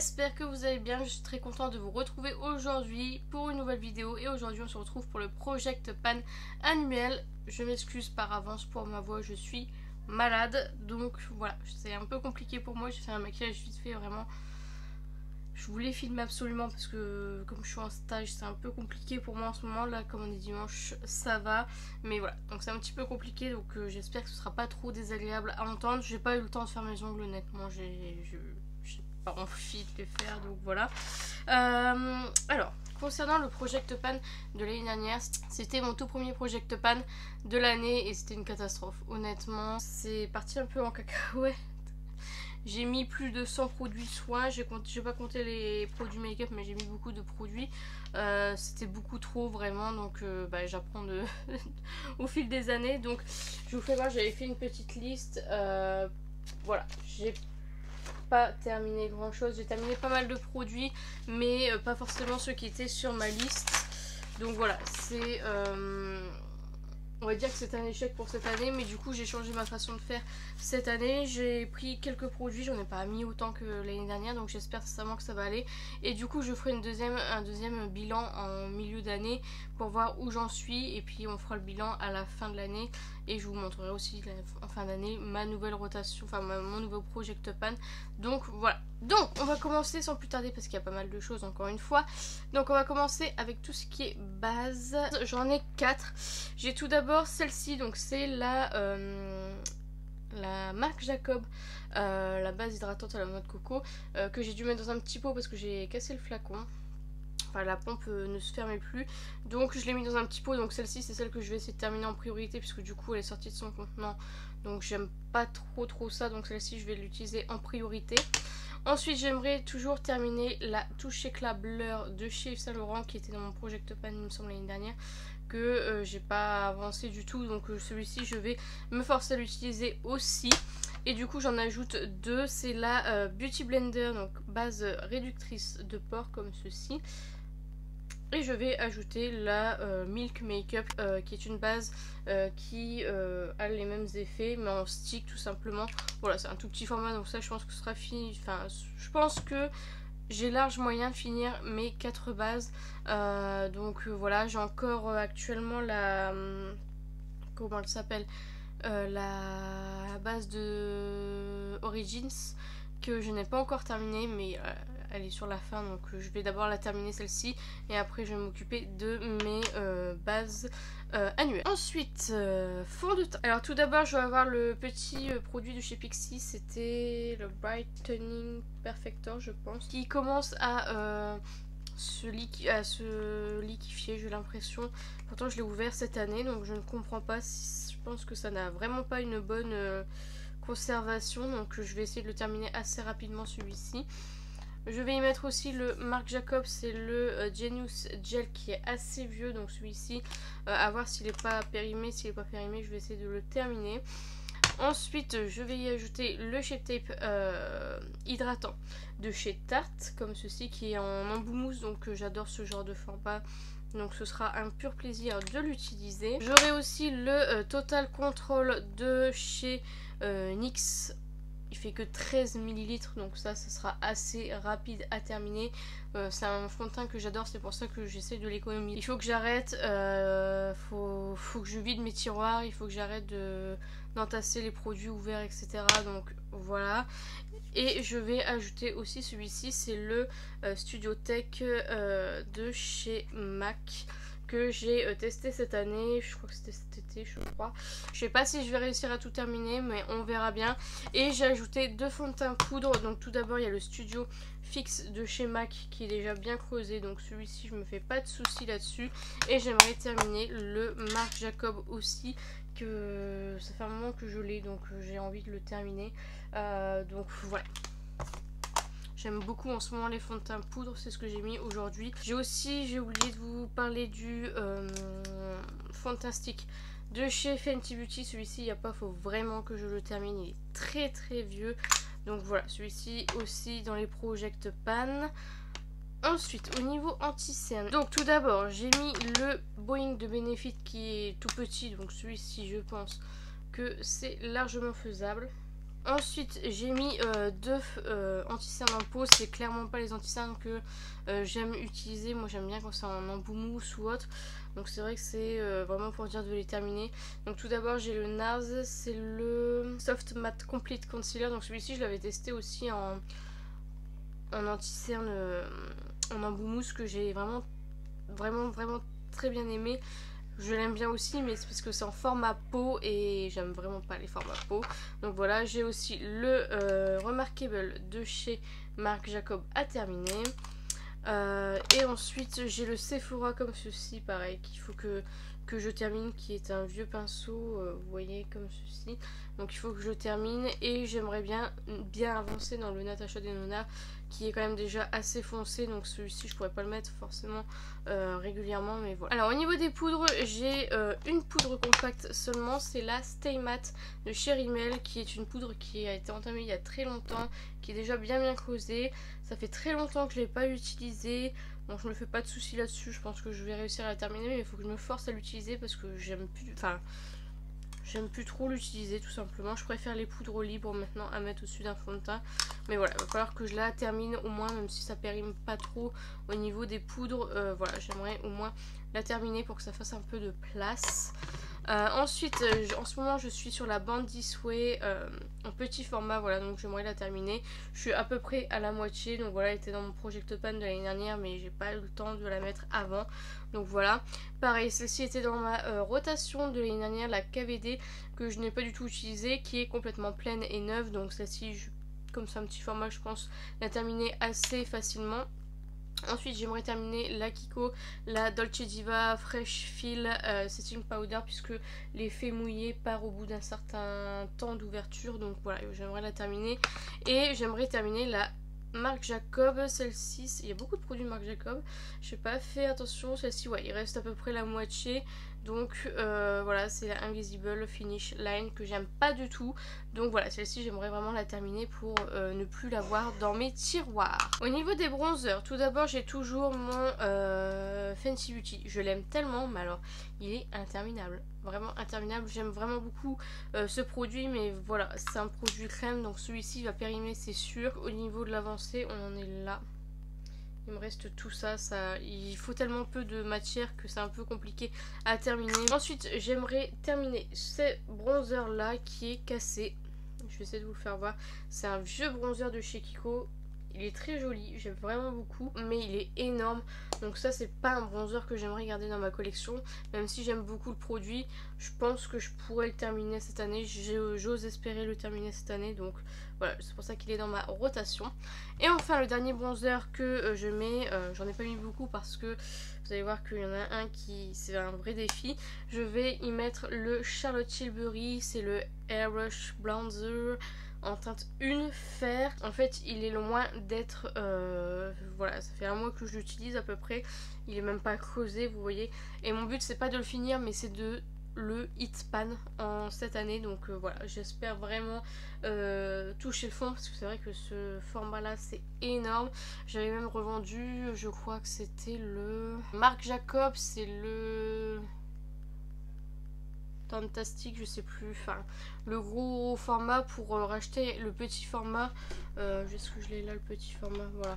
j'espère que vous allez bien, je suis très contente de vous retrouver aujourd'hui pour une nouvelle vidéo. Et aujourd'hui on se retrouve pour le Project Pan annuel. Je m'excuse par avance pour ma voix, je suis malade. Donc voilà, c'est un peu compliqué pour moi, j'ai fait un maquillage vite fait vraiment. Je voulais filmer absolument parce que comme je suis en stage c'est un peu compliqué pour moi en ce moment. Là comme on est dimanche ça va. Mais voilà, donc c'est un petit peu compliqué. Donc j'espère que ce sera pas trop désagréable à entendre. J'ai pas eu le temps de faire mes ongles honnêtement. J'ai pas envie de les faire donc voilà. Alors concernant le Project Pan de l'année dernière, c'était mon tout premier Project Pan de l'année et c'était une catastrophe honnêtement. C'est parti un peu en cacahuète. J'ai mis plus de 100 produits de soins, j'ai pas compté les produits make-up mais j'ai mis beaucoup de produits. C'était beaucoup trop vraiment, donc j'apprends au fil des années. Donc je vous fais voir, j'avais fait une petite liste. Voilà, j'ai pas terminé grand chose, j'ai terminé pas mal de produits mais pas forcément ceux qui étaient sur ma liste. Donc voilà, c'est... on va dire que c'est un échec pour cette année, mais du coup j'ai changé ma façon de faire cette année. J'ai pris quelques produits, j'en ai pas mis autant que l'année dernière, donc j'espère sincèrement que ça va aller. Et du coup je ferai un deuxième bilan en milieu d'année pour voir où j'en suis. Et puis on fera le bilan à la fin de l'année. Et je vous montrerai aussi en fin d'année ma nouvelle rotation, enfin mon nouveau Project Pan. Donc voilà. Donc on va commencer sans plus tarder parce qu'il y a pas mal de choses encore une fois. Donc on va commencer avec tout ce qui est base. J'en ai 4. J'ai tout d'abord celle-ci, donc c'est la marque Jacob, la base hydratante à la noix de coco, que j'ai dû mettre dans un petit pot parce que j'ai cassé le flacon. Enfin la pompe ne se fermait plus, donc je l'ai mis dans un petit pot. Donc celle-ci c'est celle que je vais essayer de terminer en priorité puisque du coup elle est sortie de son contenant, donc j'aime pas trop ça, donc celle-ci je vais l'utiliser en priorité. Ensuite j'aimerais toujours terminer la touche éclat blur de chez Yves Saint Laurent qui était dans mon Project Pan il me semble l'année dernière, que j'ai pas avancé du tout, donc celui-ci je vais me forcer à l'utiliser aussi. Et du coup j'en ajoute deux, c'est la Beauty Blender, donc base réductrice de pores comme ceci. Et je vais ajouter la Milk Makeup qui est une base qui a les mêmes effets mais en stick tout simplement. Voilà, c'est un tout petit format, donc ça je pense que ce sera fini. Enfin je pense que j'ai large moyen de finir mes 4 bases. Donc voilà, j'ai encore actuellement la... comment elle s'appelle, la base de Origins que je n'ai pas encore terminée, mais elle est sur la fin, donc je vais d'abord la terminer celle-ci et après je vais m'occuper de mes bases annuelles. Ensuite fond de teint. Alors tout d'abord je vais avoir le petit produit de chez Pixi, c'était le Brightening Perfector je pense, qui commence à se liquifier, j'ai l'impression. Pourtant je l'ai ouvert cette année donc je ne comprends pas, je pense que ça n'a vraiment pas une bonne conservation, donc je vais essayer de le terminer assez rapidement celui-ci. Je vais y mettre aussi le Marc Jacobs, c'est le Genius Gel qui est assez vieux, donc celui-ci à voir s'il n'est pas périmé. S'il n'est pas périmé je vais essayer de le terminer. Ensuite je vais y ajouter le Shape Tape hydratant de chez Tarte comme ceci, qui est en embout mousse, donc j'adore ce genre de format, donc ce sera un pur plaisir de l'utiliser. J'aurai aussi le Total Control de chez NYX. Il fait que 13 ml, donc ça sera assez rapide à terminer. C'est un fond de teint que j'adore, c'est pour ça que j'essaie de l'économiser. Il faut que j'arrête, faut que je vide mes tiroirs, il faut que j'arrête d'entasser les produits ouverts, etc. Donc voilà. Et je vais ajouter aussi celui-ci, c'est le Studio Tech de chez MAC, que j'ai testé cette année, je crois que c'était cet été, je crois. Je sais pas si je vais réussir à tout terminer, mais on verra bien. Et j'ai ajouté 2 fonds de teint poudre. Donc tout d'abord il y a le Studio Fix de chez MAC qui est déjà bien creusé, donc celui-ci je me fais pas de soucis là-dessus. Et j'aimerais terminer le Marc Jacob aussi, que ça fait un moment que je l'ai, donc j'ai envie de le terminer. Donc voilà. J'aime beaucoup en ce moment les fonds de teint poudre, c'est ce que j'ai mis aujourd'hui. J'ai oublié de vous parler du fond de teint stick de chez Fenty Beauty. Celui-ci, il n'y a pas, faut vraiment que je le termine, il est très vieux. Donc voilà, celui-ci aussi dans les Project Pan. Ensuite, au niveau anti-cerne, donc tout d'abord, j'ai mis le Boeing de Benefit qui est tout petit. Donc celui-ci, je pense que c'est largement faisable. Ensuite j'ai mis deux anti-cernes en peau. C'est clairement pas les anti-cernes que j'aime utiliser. Moi j'aime bien quand c'est en embout mousse ou autre. Donc c'est vrai que c'est vraiment pour dire de les terminer. Donc tout d'abord j'ai le NARS, c'est le Soft Matte Complete Concealer. Donc celui-ci je l'avais testé aussi en anti-cerne en embout mousse, que j'ai vraiment très bien aimé. Je l'aime bien aussi, mais c'est parce que c'est en format peau et j'aime vraiment pas les formats peau. Donc voilà, j'ai aussi le Remarkable de chez Marc Jacob à terminer. Et ensuite j'ai le Sephora comme ceci, pareil, qu'il faut que je termine, qui est un vieux pinceau, vous voyez, comme ceci. Donc il faut que je termine, et j'aimerais bien avancer dans le Natasha Denona, qui est quand même déjà assez foncé. Donc celui-ci je pourrais pas le mettre forcément régulièrement, mais voilà. Alors au niveau des poudres, j'ai une poudre compacte seulement, c'est la Stay Matte de chez Rimmel, qui est une poudre qui a été entamée il y a très longtemps, qui est déjà bien creusée. Ça fait très longtemps que je l'ai pas utilisée. Bon, je me fais pas de soucis là-dessus, je pense que je vais réussir à la terminer, mais il faut que je me force à l'utiliser parce que j'aime plus trop l'utiliser, tout simplement. Je préfère les poudres libres maintenant à mettre au-dessus d'un fond de teint. Mais voilà, il va falloir que je la termine au moins, même si ça périme pas trop au niveau des poudres. Voilà, j'aimerais au moins la terminer pour que ça fasse un peu de place. Ensuite, en ce moment je suis sur la bande This Way en petit format, voilà, donc j'aimerais la terminer. Je suis à peu près à la moitié, donc voilà, elle était dans mon Project Pan de l'année dernière, mais j'ai pas eu le temps de la mettre avant. Donc voilà, pareil, celle-ci était dans ma rotation de l'année dernière, la KVD, que je n'ai pas du tout utilisée, qui est complètement pleine et neuve. Donc celle-ci, comme c'est un petit format, je pense la terminer assez facilement. Ensuite j'aimerais terminer la Kiko, la Dolce Diva Fresh Feel Setting Powder, puisque l'effet mouillé part au bout d'un certain temps d'ouverture. Donc voilà, j'aimerais la terminer. Et j'aimerais terminer la Marc Jacob, celle-ci, il y a beaucoup de produits Marc Jacob, j'ai pas fait attention, celle-ci, ouais, il reste à peu près la moitié. Donc voilà, c'est la Invisible Finish Line que j'aime pas du tout. Donc voilà, celle-ci j'aimerais vraiment la terminer pour ne plus la voir dans mes tiroirs. Au niveau des bronzers, tout d'abord j'ai toujours mon Fenty Beauty. Je l'aime tellement, mais alors il est interminable. Vraiment interminable, j'aime vraiment beaucoup ce produit, mais voilà, c'est un produit crème, donc celui-ci va périmer, c'est sûr. Au niveau de l'avancée, on en est là. Il me reste tout ça, il faut tellement peu de matière que c'est un peu compliqué à terminer. Ensuite, j'aimerais terminer ce bronzer là qui est cassé. Je vais essayer de vous le faire voir. C'est un vieux bronzer de chez Kiko. Il est très joli, j'aime vraiment beaucoup, mais il est énorme. Donc ça, c'est pas un bronzer que j'aimerais garder dans ma collection. Même si j'aime beaucoup le produit, je pense que je pourrais le terminer cette année. J'ose espérer le terminer cette année. Donc voilà, c'est pour ça qu'il est dans ma rotation. Et enfin, le dernier bronzer que je mets, j'en ai pas mis beaucoup parce que vous allez voir qu'il y en a un qui, c'est un vrai défi. Je vais y mettre le Charlotte Tilbury, c'est le Airbrush Bronzer en teinte 1 fer. En fait il est loin d'être voilà, ça fait un mois que je l'utilise à peu près, il est même pas creusé, vous voyez, et mon but c'est pas de le finir, mais c'est de le hit pan en cette année. Donc voilà, j'espère vraiment toucher le fond, parce que c'est vrai que ce format là c'est énorme. J'avais même revendu, je crois que c'était le Marc Jacob, c'est le Fantastique, je sais plus, enfin le gros format pour racheter le petit format. Est-ce que je l'ai là, le petit format, voilà.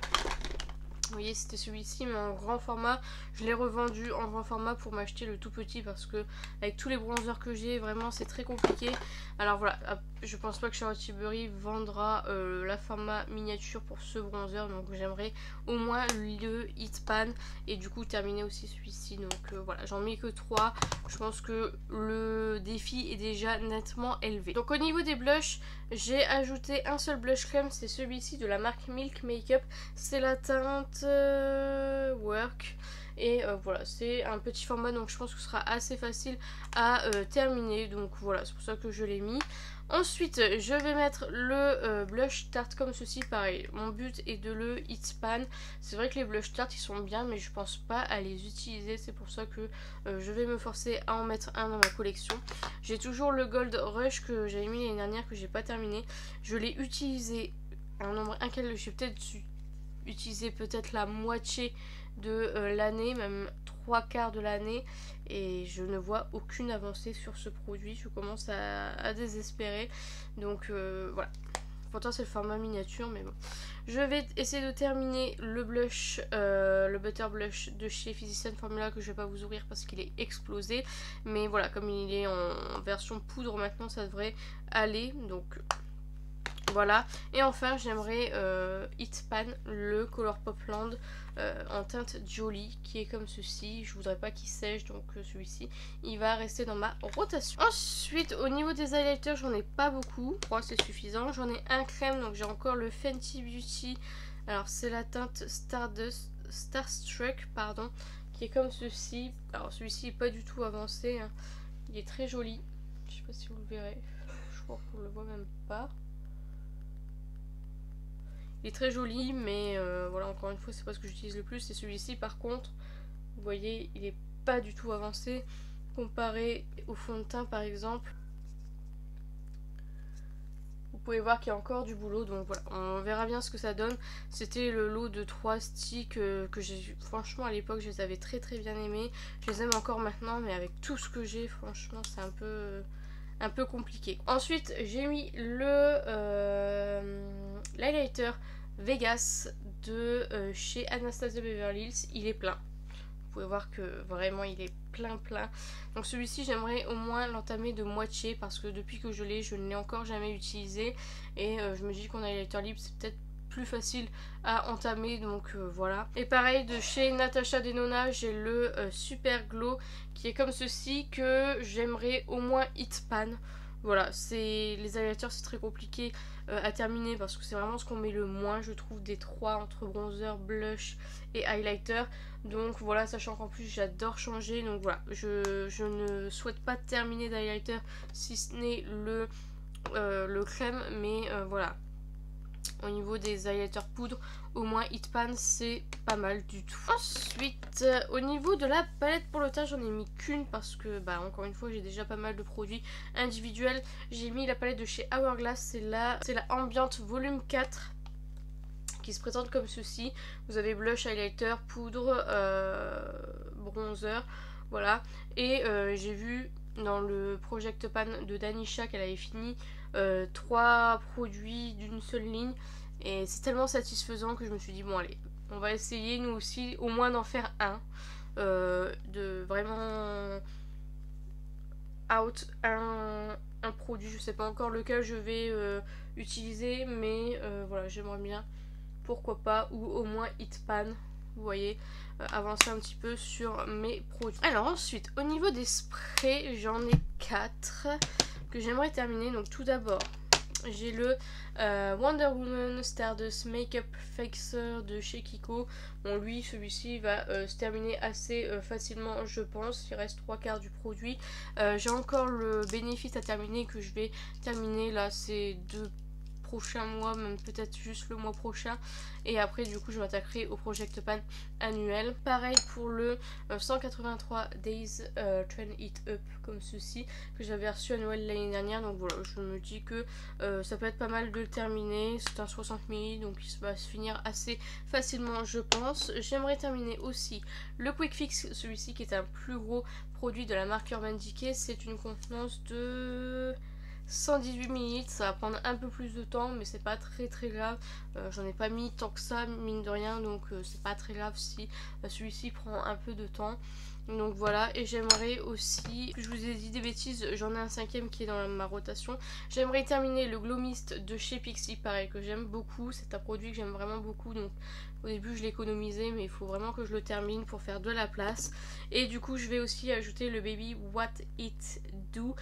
Vous voyez, c'était celui-ci, mais en grand format. Je l'ai revendu en grand format pour m'acheter le tout petit, parce que avec tous les bronzers que j'ai, vraiment c'est très compliqué. Alors voilà, je pense pas que Charlotte Tilbury vendra la format miniature pour ce bronzer, donc j'aimerais au moins le hit pan et du coup terminer aussi celui-ci. Donc voilà, j'en mets que 3. Je pense que le défi est déjà nettement élevé. Donc au niveau des blushs, j'ai ajouté un seul blush crème, c'est celui-ci de la marque Milk Makeup. C'est la teinte Work. Et voilà, c'est un petit format, donc je pense que ce sera assez facile à terminer. Donc voilà, c'est pour ça que je l'ai mis. Ensuite, je vais mettre le blush Tarte comme ceci. Pareil, mon but est de le hit pan. C'est vrai que les blush Tarte ils sont bien, mais je pense pas à les utiliser. C'est pour ça que je vais me forcer à en mettre un dans ma collection. J'ai toujours le Gold Rush que j'avais mis l'année dernière, que j'ai pas terminé. Je l'ai utilisé un nombre incalculable, je suis peut-être utiliser peut-être la moitié de l'année, même 3/4 de l'année, et je ne vois aucune avancée sur ce produit. Je commence à désespérer, donc voilà. Pourtant c'est le format miniature, mais bon. Je vais essayer de terminer le blush, le Butter Blush de chez Physicians Formula, que je vais pas vous ouvrir parce qu'il est explosé. Mais voilà, comme il est en version poudre maintenant, ça devrait aller. Donc voilà. Et enfin, j'aimerais Hit Pan, le Color Popland en teinte Jolie, qui est comme ceci. Je voudrais pas qu'il sèche, donc celui-ci, il va rester dans ma rotation. Ensuite, au niveau des highlighters, j'en ai pas beaucoup. Je crois que c'est suffisant. J'en ai un crème, donc j'ai encore le Fenty Beauty. Alors, c'est la teinte Starstruck, pardon, qui est comme ceci. Alors, celui-ci est pas du tout avancé, hein. Il est très joli. Je sais pas si vous le verrez. Je crois qu'on le voit même pas. Il est très joli, mais voilà, encore une fois, c'est pas ce que j'utilise le plus. C'est celui-ci, par contre, vous voyez, il est pas du tout avancé comparé au fond de teint, par exemple. Vous pouvez voir qu'il y a encore du boulot, donc voilà, on verra bien ce que ça donne. C'était le lot de 3 sticks que j'ai, franchement, à l'époque, je les avais très bien aimés. Je les aime encore maintenant, mais avec tout ce que j'ai, franchement, c'est un peu compliqué. Ensuite, j'ai mis l'highlighter Vegas de chez Anastasia Beverly Hills. Il est plein. Vous pouvez voir que vraiment il est plein. Donc celui-ci, j'aimerais au moins l'entamer de moitié, parce que depuis que je l'ai, je ne l'ai encore jamais utilisé. Et je me dis qu'en highlighter libre, c'est peut-être plus facile à entamer, donc voilà. Et pareil, de chez Natasha Denona, j'ai le Super Glow, qui est comme ceci, que j'aimerais au moins Hit Pan. Voilà, les highlighters, c'est très compliqué à terminer, parce que c'est vraiment ce qu'on met le moins, je trouve, des trois, entre bronzer, blush et highlighter. Donc voilà, sachant qu'en plus j'adore changer, donc voilà, je ne souhaite pas terminer d'highlighter si ce n'est le crème, mais voilà. Au niveau des highlighters poudre, au moins Hit Pan, c'est pas mal du tout. Ensuite, au niveau de la palette pour le teint, j'en ai mis qu'une, parce que, bah, encore une fois, j'ai déjà pas mal de produits individuels. J'ai mis la palette de chez Hourglass, c'est la Ambient Volume 4, qui se présente comme ceci. Vous avez blush, highlighter, poudre, bronzer, voilà. Et j'ai vu dans le Project Pan de Danisha qu'elle avait fini 3 produits d'une seule ligne, et c'est tellement satisfaisant que je me suis dit bon allez, on va essayer nous aussi au moins d'en faire un, de vraiment out un produit. Je sais pas encore lequel je vais utiliser, mais voilà, j'aimerais bien, pourquoi pas, ou au moins Hit Pan, vous voyez, avancer un petit peu sur mes produits. Alors ensuite, au niveau des sprays, j'en ai 4 que j'aimerais terminer. Donc tout d'abord, j'ai le Wonder Woman Stardust Makeup Fixer de chez Kiko. Bon, lui, celui-ci va se terminer assez facilement, je pense. Il reste 3/4 du produit. J'ai encore le Benefit à terminer, que je vais terminer là ces 2 prochains mois, même peut-être juste le mois prochain, et après du coup je m'attaquerai au Project Pan annuel. Pareil pour le 183 Days Trend It Up, comme ceci, que j'avais reçu à Noël l'année dernière. Donc voilà, je me dis que ça peut être pas mal de le terminer. C'est un 60 ml, donc il va se finir assez facilement, je pense. J'aimerais terminer aussi le Quick Fix, celui-ci qui est un plus gros produit de la marque Urban Decay. C'est une contenance de 118 ml, ça va prendre un peu plus de temps, mais c'est pas très grave. J'en ai pas mis tant que ça, mine de rien, donc c'est pas très grave si celui-ci prend un peu de temps. Donc voilà, et j'aimerais aussi, je vous ai dit des bêtises, j'en ai un 5e qui est dans ma rotation. J'aimerais terminer le Glow Mist de chez Pixi, pareil, que j'aime beaucoup. C'est un produit que j'aime vraiment beaucoup, donc au début je l'ai économisé, mais il faut vraiment que je le termine pour faire de la place. Et du coup je vais aussi ajouter le Baby What It Do,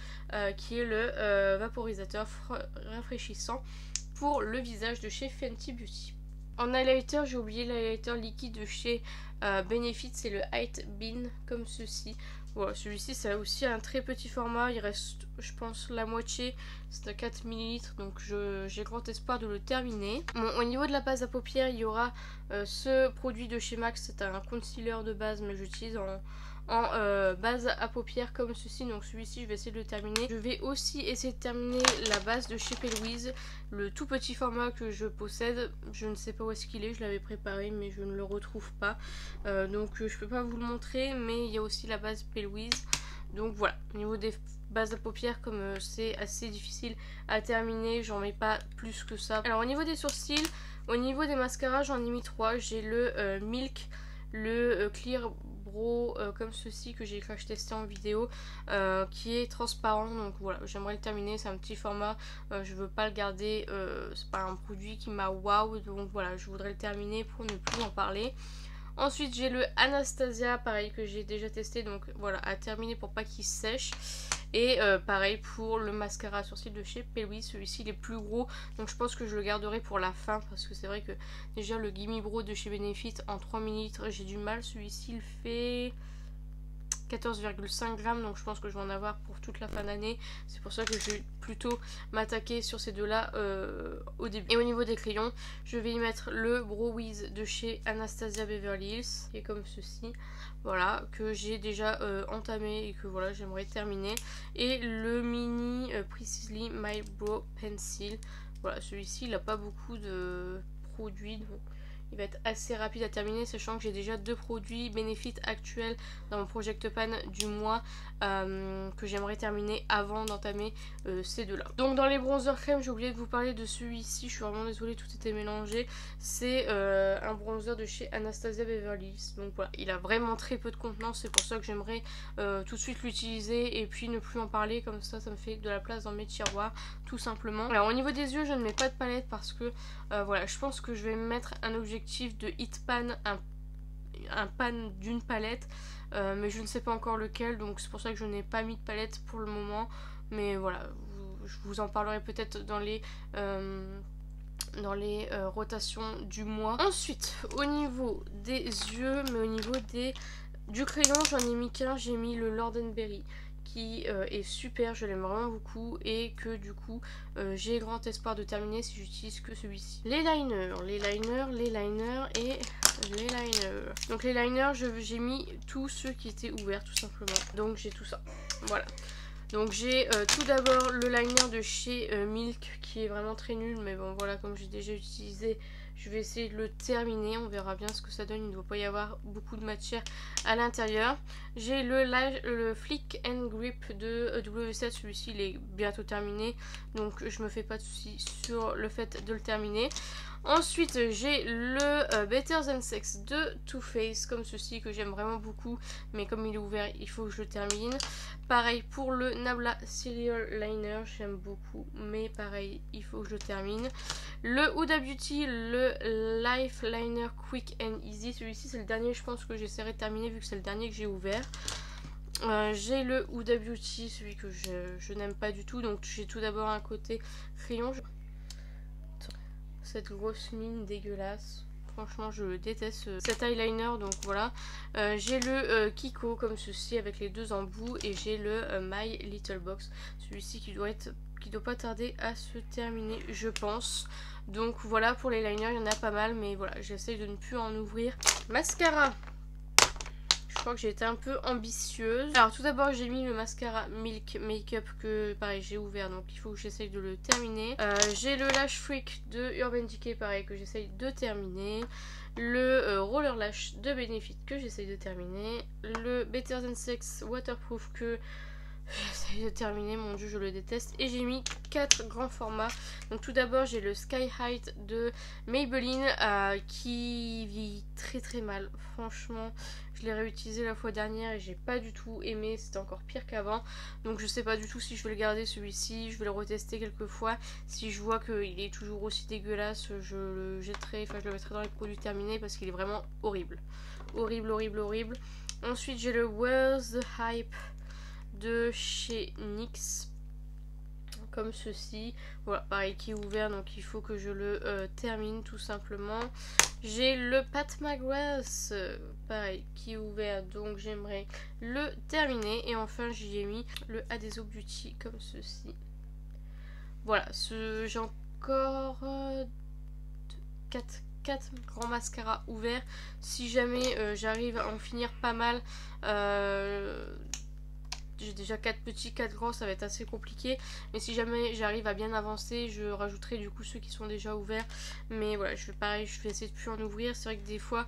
qui est le vaporisateur rafraîchissant pour le visage de chez Fenty Beauty. En highlighter, j'ai oublié l'highlighter liquide de chez Benefit, c'est le Height Bean, comme ceci. Voilà, celui-ci c'est aussi un très petit format, il reste je pense la moitié, c'est à 4 ml, donc j'ai grand espoir de le terminer. Bon, au niveau de la base à paupières, il y aura ce produit de chez MAC, c'est un concealer de base, mais j'utilise en base à paupières comme ceci. Donc celui-ci je vais essayer de le terminer. Je vais aussi essayer de terminer la base de chez P. Louise, le tout petit format que je possède. Je ne sais pas où est-ce qu'il est, je l'avais préparé mais je ne le retrouve pas. Donc je peux pas vous le montrer, mais il y a aussi la base P. Louise. Donc voilà, au niveau des bases à paupières, comme c'est assez difficile à terminer, j'en mets pas plus que ça. Alors au niveau des sourcils, au niveau des mascaras, j'en ai mis 3. J'ai le Milk, le Clear Brow comme ceci que j'ai crash testé en vidéo, qui est transparent. Donc voilà, j'aimerais le terminer, c'est un petit format, je veux pas le garder, c'est pas un produit qui m'a waouh, donc voilà, je voudrais le terminer pour ne plus en parler. Ensuite j'ai le Anastasia, pareil, que j'ai déjà testé, donc voilà, à terminer pour pas qu'il sèche. Et pareil pour le mascara à sourcils de chez P. Louise, celui-ci il est plus gros, donc je pense que je le garderai pour la fin, parce que c'est vrai que déjà le Gimme Brow de chez Benefit en 3 ml, j'ai du mal. Celui-ci il fait 14,5 grammes, donc je pense que je vais en avoir pour toute la fin d'année. C'est pour ça que je vais plutôt m'attaquer sur ces deux là au début. Et au niveau des crayons, je vais y mettre le Brow Wiz de chez Anastasia Beverly Hills, qui est comme ceci, voilà, que j'ai déjà entamé et que voilà, j'aimerais terminer. Et le mini Precisely My Brow Pencil, voilà, celui-ci il n'a pas beaucoup de produits, donc il va être assez rapide à terminer, sachant que j'ai déjà 2 produits Benefit actuels dans mon Project Pan du mois que j'aimerais terminer avant d'entamer ces deux là. Donc dans les bronzers crème, j'ai oublié de vous parler de celui-ci, je suis vraiment désolée, tout était mélangé. C'est un bronzer de chez Anastasia Beverly Hills. Donc voilà, il a vraiment très peu de contenance, c'est pour ça que j'aimerais tout de suite l'utiliser et puis ne plus en parler, comme ça ça me fait de la place dans mes tiroirs tout simplement. Alors au niveau des yeux, je ne mets pas de palette parce que voilà, je pense que je vais mettre un objectif de hit pan, un pan d'une palette, mais je ne sais pas encore lequel, donc c'est pour ça que je n'ai pas mis de palette pour le moment. Mais voilà, je vous en parlerai peut-être dans les rotations du mois. Ensuite, au niveau des yeux, mais au niveau du crayon, j'en ai mis qu'un, j'ai mis le Lord & Berry, qui est super, je l'aime vraiment beaucoup et que du coup j'ai grand espoir de terminer si j'utilise que celui-ci. Les liners. Donc les liners, j'ai mis tous ceux qui étaient ouverts tout simplement. Donc j'ai tout ça. Voilà. Donc j'ai tout d'abord le liner de chez Milk qui est vraiment très nul, mais bon voilà, comme j'ai déjà utilisé, je vais essayer de le terminer, on verra bien ce que ça donne, il ne doit pas y avoir beaucoup de matière à l'intérieur. J'ai le Flick and Grip de W7, celui-ci il est bientôt terminé, donc je me fais pas de soucis sur le fait de le terminer. Ensuite j'ai le Better Than Sex de Too Faced comme ceci que j'aime vraiment beaucoup, mais comme il est ouvert il faut que je le termine. Pareil pour le Nabla Serial Liner, j'aime beaucoup, mais pareil il faut que je le termine. Le Huda Beauty, le Life Liner Quick and Easy, celui-ci c'est le dernier je pense que j'essaierai de terminer vu que c'est le dernier que j'ai ouvert. J'ai le Huda Beauty, celui que je n'aime pas du tout, donc j'ai tout d'abord un côté crayon. Cette grosse mine dégueulasse, franchement je déteste cet eyeliner, donc voilà. J'ai le Kiko comme ceci avec les deux embouts et j'ai le My Little Box, celui-ci qui doit pas tarder à se terminer je pense. Donc voilà pour les liners, il y en a pas mal mais voilà, j'essaye de ne plus en ouvrir. Mascara. Je crois que j'ai été un peu ambitieuse. Alors tout d'abord j'ai mis le mascara Milk Makeup que pareil j'ai ouvert, donc il faut que j'essaye de le terminer. J'ai le Lash Freak de Urban Decay pareil que j'essaye de terminer. Le Roller Lash de Benefit que j'essaye de terminer. Le Better Than Sex Waterproof que j'essaye de terminer, mon dieu je le déteste. Et j'ai mis 4 grands formats. Donc tout d'abord j'ai le Sky Height de Maybelline qui vieillit très très mal. Franchement je l'ai réutilisé la fois dernière et j'ai pas du tout aimé, c'était encore pire qu'avant. Donc je sais pas du tout si je vais le garder celui-ci, je vais le retester quelques fois. Si je vois qu'il est toujours aussi dégueulasse, je le jetterai, enfin je le mettrai dans les produits terminés parce qu'il est vraiment horrible. Horrible, horrible, horrible. Ensuite j'ai le Where's the Hype de chez NYX comme ceci, voilà pareil qui est ouvert donc il faut que je le termine tout simplement. J'ai le Pat McGrath pareil qui est ouvert donc j'aimerais le terminer. Et enfin j'y ai mis le Adeso Beauty comme ceci. Voilà, j'ai encore 4 grands mascaras ouverts. Si jamais j'arrive à en finir pas mal, j'ai déjà 4 petits, 4 grands, ça va être assez compliqué. Mais si jamais j'arrive à bien avancer, je rajouterai du coup ceux qui sont déjà ouverts. Mais voilà, je vais essayer de plus en ouvrir. C'est vrai que des fois,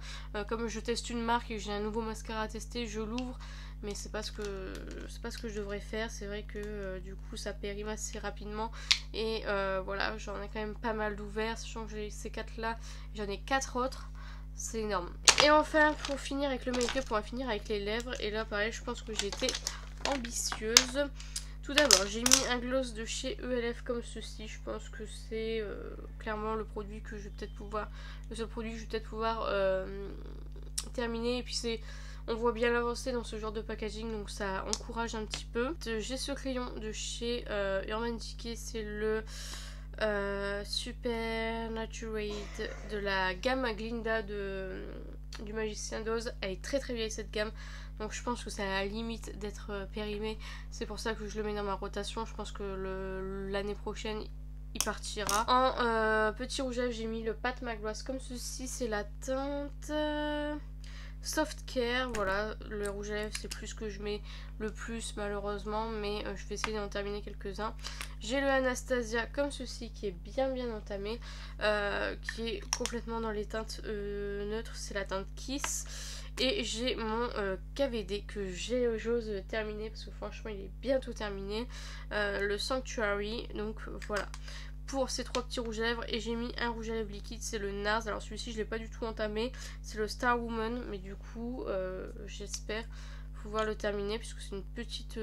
comme je teste une marque et que j'ai un nouveau mascara à tester, je l'ouvre. Mais c'est pas ce que je devrais faire. C'est vrai que du coup ça périme assez rapidement. Et voilà, j'en ai quand même pas mal d'ouverts. Sachant que j'ai ces 4 là, j'en ai 4 autres. C'est énorme. Et enfin, pour finir avec le make-up, on va finir avec les lèvres. Et là pareil, je pense que j'ai été ambitieuse. Tout d'abord, j'ai mis un gloss de chez ELF comme ceci. Je pense que c'est clairement le produit que je vais peut-être pouvoir, le seul produit que je vais peut-être pouvoir terminer. Et puis on voit bien l'avancée dans ce genre de packaging, donc ça encourage un petit peu. J'ai ce crayon de chez Urban Decay, c'est le Super Naturate de la gamme Glinda du Magicien d'Oz. Elle est très très vieille cette gamme, donc je pense que c'est à la limite d'être périmé. C'est pour ça que je le mets dans ma rotation. Je pense que l'année prochaine il partira. En petit rouge à lèvres, j'ai mis le Pat McGrath comme ceci. C'est la teinte Soft Care. Voilà, le rouge à lèvres c'est plus ce que je mets le plus malheureusement, mais je vais essayer d'en terminer quelques-uns. J'ai le Anastasia comme ceci qui est bien entamé, qui est complètement dans les teintes neutres. C'est la teinte Kiss. Et j'ai mon KVD que j'ose terminer parce que franchement il est bientôt terminé, le Sanctuary. Donc voilà pour ces 3 petits rouges à lèvres. Et j'ai mis un rouge à lèvres liquide, c'est le NARS. Alors celui-ci je l'ai pas du tout entamé, c'est le Star Woman, mais du coup j'espère pouvoir le terminer puisque c'est une petite...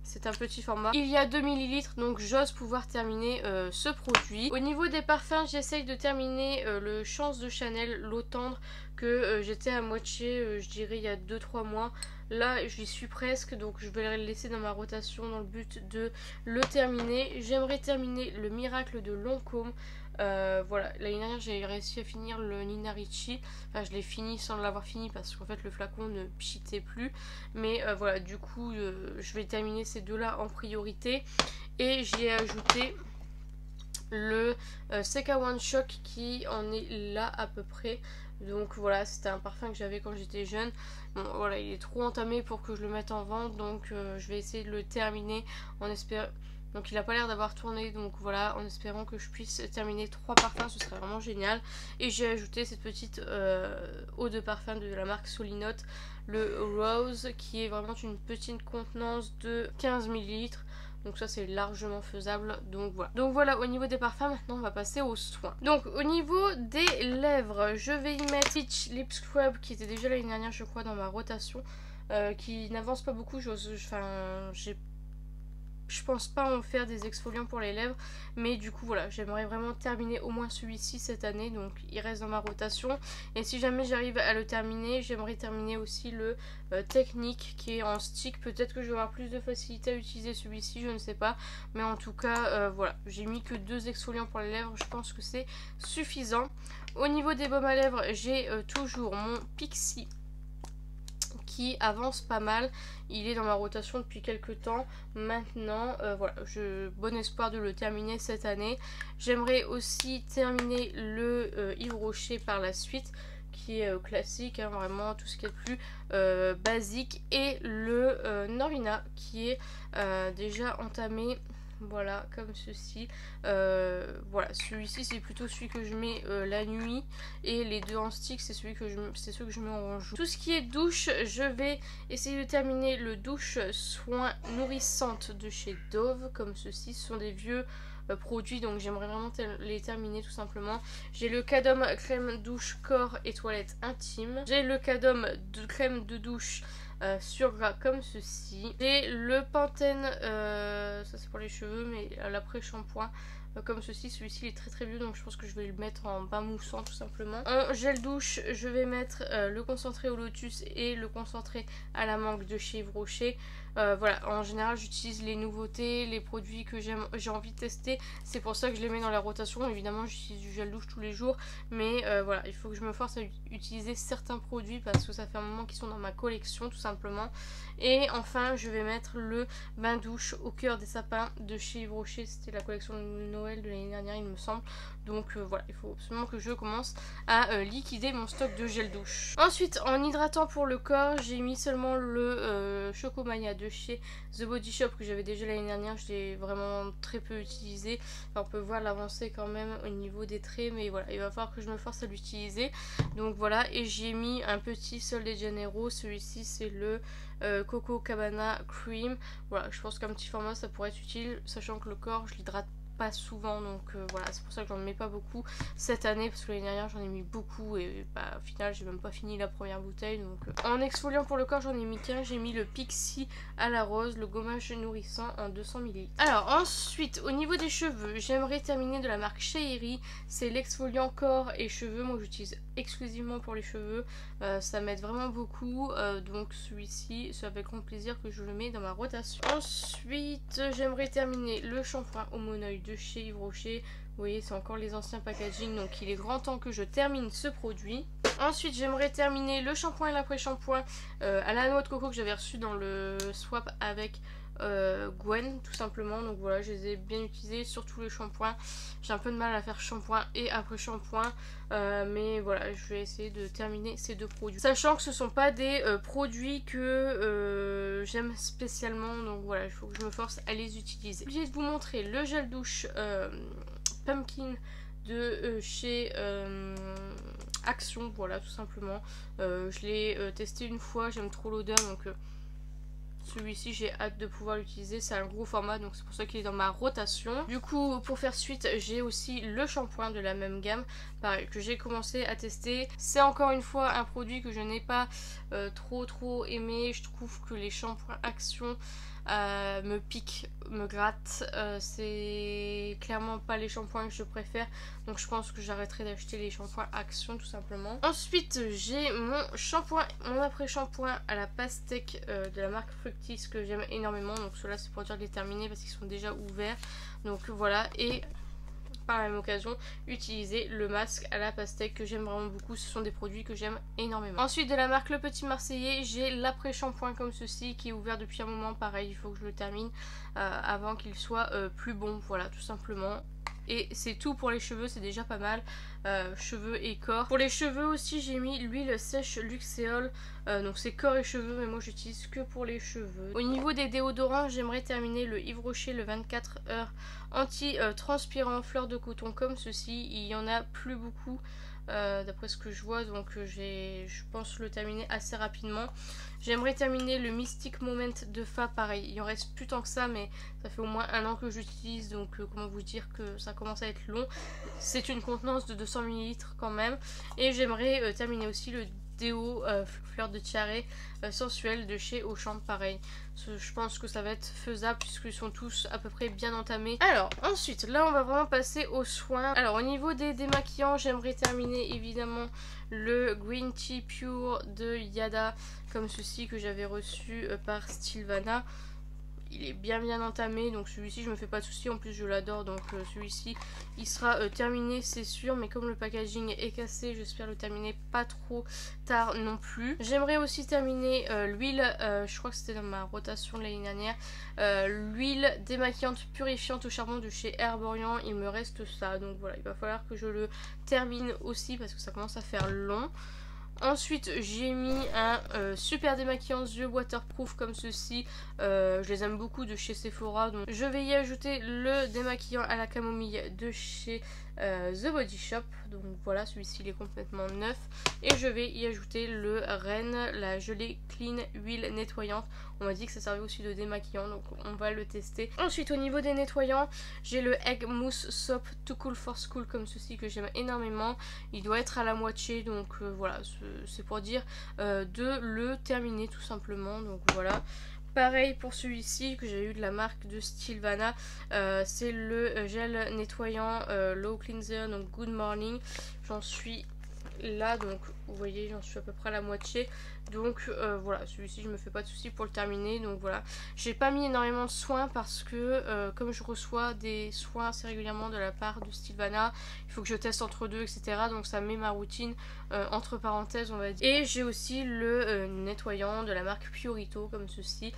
c'est un petit format. Il y a 2 ml, donc j'ose pouvoir terminer ce produit. Au niveau des parfums, j'essaye de terminer le Chance de Chanel, l'eau tendre, que j'étais à moitié, je dirais, il y a 2-3 mois. Là, j'y suis presque, donc je vais le laisser dans ma rotation dans le but de le terminer. J'aimerais terminer le Miracle de Lancôme. Voilà, l'année dernière j'ai réussi à finir le Nina Ricci. Enfin, je l'ai fini sans l'avoir fini parce qu'en fait le flacon ne pchitait plus. Mais voilà, du coup je vais terminer ces deux là en priorité. Et j'y ai ajouté le Seca One Shock qui en est là à peu près. Donc voilà, c'était un parfum que j'avais quand j'étais jeune. Bon voilà, il est trop entamé pour que je le mette en vente, donc je vais essayer de le terminer en espérant. Donc il n'a pas l'air d'avoir tourné, donc voilà, en espérant que je puisse terminer 3 parfums, ce serait vraiment génial. Et j'ai ajouté cette petite eau de parfum de la marque Solinote, le Rose, qui est vraiment une petite contenance de 15 ml. Donc ça c'est largement faisable. Donc voilà au niveau des parfums. Maintenant on va passer aux soins. Donc au niveau des lèvres, je vais y mettre Peach Lip Scrub qui était déjà l'année dernière je crois dans ma rotation, qui n'avance pas beaucoup. Je pense pas en faire des exfoliants pour les lèvres, mais du coup voilà, j'aimerais vraiment terminer au moins celui-ci cette année, donc il reste dans ma rotation. Et si jamais j'arrive à le terminer, j'aimerais terminer aussi le Technique qui est en stick. Peut-être que je vais avoir plus de facilité à utiliser celui-ci, je ne sais pas, mais en tout cas voilà, j'ai mis que 2 exfoliants pour les lèvres, je pense que c'est suffisant. Au niveau des baumes à lèvres, j'ai toujours mon Pixi qui avance pas mal. Il est dans ma rotation depuis quelques temps maintenant. Voilà, bon espoir de le terminer cette année. J'aimerais aussi terminer le Yves Rocher par la suite, qui est classique, hein, vraiment tout ce qui est plus basique. Et le Norina qui est déjà entamé. Voilà, comme ceci. Voilà, celui-ci c'est plutôt celui que je mets la nuit. Et les deux en stick c'est ceux que je mets en jour. Tout ce qui est douche, je vais essayer de terminer le douche soin nourrissante de chez Dove. Comme ceci, ce sont des vieux produits, donc j'aimerais vraiment les terminer tout simplement. J'ai le Cadom crème douche corps et toilette intime. J'ai le Cadom de crème de douche sur gras comme ceci. J'ai le Pantene, ça c'est pour les cheveux, mais l'après-shampoing comme ceci. Celui-ci est très vieux, donc je pense que je vais le mettre en bain moussant tout simplement. En gel douche, je vais mettre le concentré au lotus et le concentré à la mangue de chez Yves Rocher. Voilà, en général j'utilise les nouveautés, les produits que j'ai envie de tester. C'est pour ça que je les mets dans la rotation. Évidemment j'utilise du gel douche tous les jours, mais voilà, il faut que je me force à utiliser certains produits parce que ça fait un moment qu'ils sont dans ma collection tout simplement. Et enfin je vais mettre le bain douche au cœur des sapins de chez Yves Rocher. C'était la collection de Noël de l'année dernière il me semble. Donc voilà, il faut absolument que je commence à liquider mon stock de gel douche. Ensuite, en hydratant pour le corps, j'ai mis seulement le Chocomania de chez The Body Shop que j'avais déjà l'année dernière. Je l'ai vraiment très peu utilisé. Enfin, on peut voir l'avancée quand même au niveau des traits, mais voilà, il va falloir que je me force à l'utiliser. Donc voilà, et j'ai mis un petit Sol de Janeiro. Celui-ci c'est le Coco Cabana Cream. Voilà, je pense qu'un petit format ça pourrait être utile, sachant que le corps je l'hydrate pas souvent, donc voilà, c'est pour ça que j'en mets pas beaucoup cette année, parce que l'année dernière j'en ai mis beaucoup et bah, au final j'ai même pas fini la première bouteille. Donc en exfoliant pour le corps j'en ai mis qu'un, j'ai mis le Pixi à la rose, le gommage nourrissant en 200 ml. Alors ensuite au niveau des cheveux, j'aimerais terminer de la marque Cheiri, c'est l'exfoliant corps et cheveux. Moi j'utilise exclusivement pour les cheveux, ça m'aide vraiment beaucoup, donc celui-ci c'est avec grand plaisir que je le mets dans ma rotation. Ensuite j'aimerais terminer le shampoing Aumône Oeil de chez Yves Rocher. Vous voyez, c'est encore les anciens packaging, donc il est grand temps que je termine ce produit. Ensuite j'aimerais terminer le shampoing et l'après-shampoing à la noix de coco que j'avais reçu dans le swap avec Gwen tout simplement. Donc voilà, je les ai bien utilisés, surtout le shampoing. J'ai un peu de mal à faire shampoing et après shampoing, mais voilà, je vais essayer de terminer ces deux produits, sachant que ce sont pas des produits que j'aime spécialement, donc voilà, il faut que je me force à les utiliser. J'ai oublié de vous montrer le gel douche Pumpkin de chez Action, voilà, tout simplement. Je l'ai testé une fois, j'aime trop l'odeur, donc celui-ci j'ai hâte de pouvoir l'utiliser. C'est un gros format, donc c'est pour ça qu'il est dans ma rotation. Du coup pour faire suite, j'ai aussi le shampoing de la même gamme, pareil, que j'ai commencé à tester. C'est encore une fois un produit que je n'ai pas trop aimé. Je trouve que les shampoings Action me piquent, me grattent, c'est clairement pas les shampoings que je préfère, donc je pense que j'arrêterai d'acheter les shampoings Action tout simplement. Ensuite j'ai mon shampoing, mon après shampoing à la pastèque de la marque Fructis que j'aime énormément, donc ceux-là c'est pour dire de les terminer parce qu'ils sont déjà ouverts, donc voilà. Et par la même occasion utiliser le masque à la pastèque que j'aime vraiment beaucoup, ce sont des produits que j'aime énormément. Ensuite de la marque Le Petit Marseillais, j'ai l'après shampoing comme ceci qui est ouvert depuis un moment, pareil il faut que je le termine avant qu'il soit plus bon, voilà tout simplement. Et c'est tout pour les cheveux, c'est déjà pas mal, cheveux et corps. Pour les cheveux aussi j'ai mis l'huile sèche Luxéol, donc c'est corps et cheveux, mais moi j'utilise que pour les cheveux. Au niveau des déodorants, j'aimerais terminer le Yves Rocher le 24 heures anti-transpirant fleur de coton comme ceci. Il y en a plus beaucoup d'après ce que je vois, donc je pense le terminer assez rapidement. J'aimerais terminer le Mystic Moment de Fa, pareil, il en reste plus tant que ça, mais ça fait au moins un an que j'utilise, donc comment vous dire que ça commence à être long. C'est une contenance de 200 ml quand même. Et j'aimerais terminer aussi le déo fleur de tiare sensuel de chez Auchan, pareil. Je pense que ça va être faisable puisqu'ils sont tous à peu près bien entamés. Alors ensuite là on va vraiment passer aux soins. Alors au niveau des démaquillants, j'aimerais terminer évidemment le Green Tea Pure de Yada comme ceci que j'avais reçu par Stilvana. Il est bien entamé, donc celui-ci je me fais pas de soucis, en plus je l'adore, donc celui-ci il sera terminé c'est sûr, mais comme le packaging est cassé, j'espère le terminer pas trop tard non plus. J'aimerais aussi terminer l'huile, je crois que c'était dans ma rotation de l'année dernière, l'huile démaquillante purifiante au charbon de chez Herborian. Il me reste ça, donc voilà, il va falloir que je le termine aussi parce que ça commence à faire long. Ensuite j'ai mis un super démaquillant yeux waterproof comme ceci, je les aime beaucoup, de chez Sephora, donc je vais y ajouter le démaquillant à la camomille de chez The Body Shop, donc voilà, celui-ci il est complètement neuf. Et je vais y ajouter le Rennes, la gelée clean huile nettoyante. On m'a dit que ça servait aussi de démaquillant, donc on va le tester. Ensuite au niveau des nettoyants, j'ai le Egg Mousse Soap Too Cool for School comme ceci que j'aime énormément. Il doit être à la moitié, donc voilà, c'est pour dire de le terminer tout simplement, donc voilà. Pareil pour celui-ci que j'ai eu de la marque de Stilvana, c'est le gel nettoyant Low Cleanser, donc Good Morning. J'en suis là, donc Vous voyez, j'en suis à peu près à la moitié. Donc voilà, celui-ci je me fais pas de soucis pour le terminer. Donc voilà, j'ai pas mis énormément de soins parce que comme je reçois des soins assez régulièrement de la part de Stilvana, il faut que je teste entre deux, etc. Donc ça met ma routine entre parenthèses, on va dire. Et j'ai aussi le nettoyant de la marque Purito comme ceci,